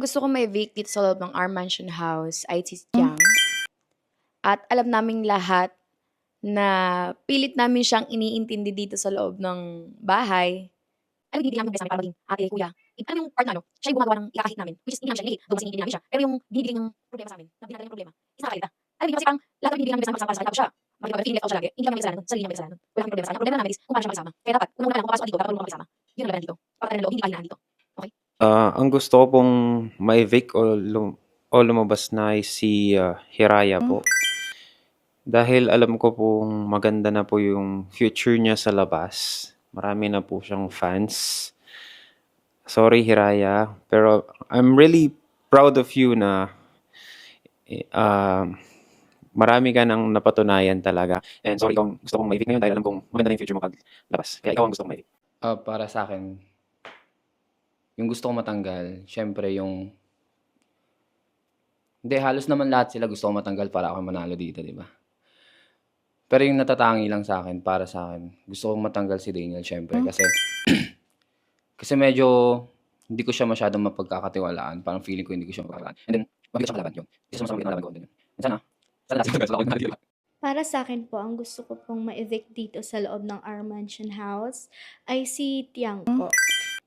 Gusto kong ma-evict dito sa loob ng our mansion house ay si Hmm. Tiang. At alam naming lahat na pilit namin siyang iniintindi dito sa loob ng bahay. Alam mo, binibigyan namin ng para maging ate, kuya. Alam mo yung part na ano, siya yung gumagawa ng ikakahit namin. Which is, hindi namin siya inihit, though mas iniintindi namin siya. Pero yung binibigyan niyang problema sa amin, na dinadala yung problema, is nakakairita. Alam mo, kasi parang lahat ng binibigyan namin para sa kanya, tapos siya, makikita ko, feeling left out siya lagi. Hindi kami may kasalanan dun, sarili namin may kasalanan dun. Wala kaming problema sa kanya. Ang problema namin is kung paano siya makisama. Kaya dapat, kung una lang, kung papasok ka dito, dapat marunong ka makisama. Yun ang laban dito. Pakatanan ng loob, hindi kahinaan dito. Okay? Ang gusto ko pong ma-evict o lumabas na ay si Hiraya po. Dahil alam ko pong maganda na po yung future niya sa labas. Marami na po siyang fans. Sorry Hiraya, pero I'm really proud of you na uh, marami ka nang napatunayan talaga. And sorry kung gusto kong ma-evict ngayon dahil alam kong maganda na yung future mo paglabas. Kaya ikaw ang gusto kong ma-evict. Para sa akin, yung gusto ko matanggal, syempre yung hindi, halos naman lahat sila gusto ko matanggal para ako manalo dito, di ba? Pero yung natatangi lang sa akin, para sa akin, gusto kong matanggal si Daniel, syempre. Kasi medyo hindi ko siya masyadong mapagkakatiwalaan. Parang feeling ko hindi ko siya mapagkakatiwalaan. And then, mabigat siya kalaban yun. Isa sa mga mabigat na laban ko. Ganyan. Sana, sana lahat sila ako yung Para sa akin po, ang gusto ko pong ma-evict dito sa loob ng our mansion house ay si Tiang po.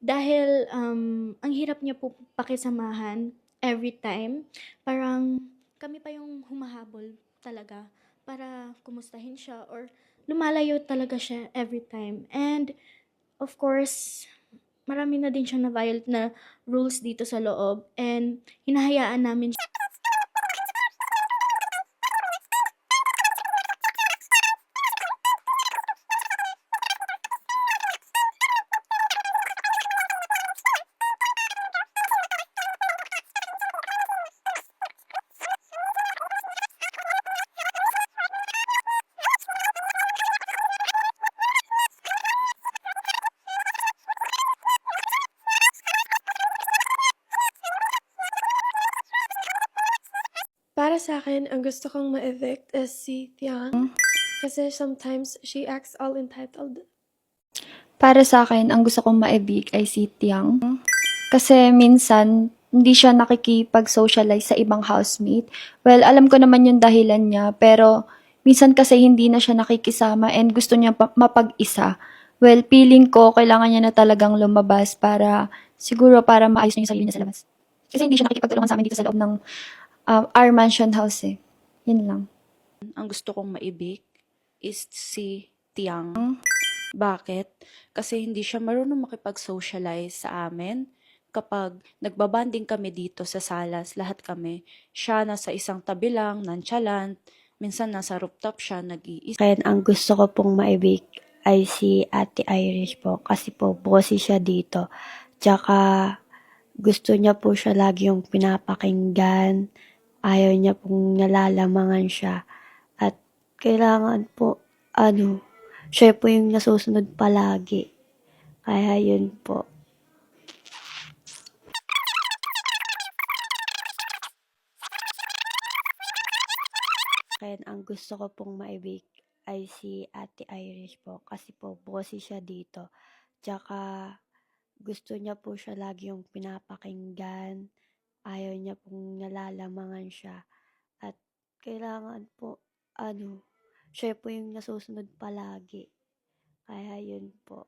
Dahil ang hirap niya po pakisamahan every time. Parang kami pa yung humahabol talaga para kumustahin siya or lumalayo talaga siya every time. And of course, marami na din siyang na-violate na rules dito sa loob and hinahayaan namin siya. Para sa akin, ang gusto kong ma-evict is si Tiang. Kasi sometimes she acts all entitled. Para sa akin, ang gusto kong maibig ay si Tiang. Kasi minsan, hindi siya nakikipag-socialize sa ibang housemate. Well, alam ko naman yung dahilan niya, pero minsan kasi hindi na siya nakikisama and gusto niya mapag-isa. Well, feeling ko, kailangan niya na talagang lumabas para, siguro para maayos niya yung sarili niya sa labas. Kasi hindi siya nakikipagtulungan sa amin dito sa loob ng our mansion house eh. Yun lang. Ang gusto kong maibig is si Tiang. Bakit? Kasi hindi siya marunong makipag-socialize sa amin. Kapag nagbabanding kami dito sa salas, lahat kami, siya nasa isang tabi lang, nonchalant, minsan nasa rooftop siya, nag-iisa. Kaya ang gusto ko pong maibig ay si Ate Irish po kasi po bossy siya dito. Tsaka gusto niya po siya lagi yung pinapakinggan. Ayaw niya pong nalalamangan siya. At kailangan po, siya po yung nasusunod palagi. Kaya yun po. Kaya ang gusto ko pong maibig ay si Ate Irish po kasi po bossy siya dito. Tsaka gusto niya po siya lagi yung pinapakinggan. Ayaw niya pong nalalamangan siya. At kailangan po, siya po yung nasusunod palagi. Kaya yun po.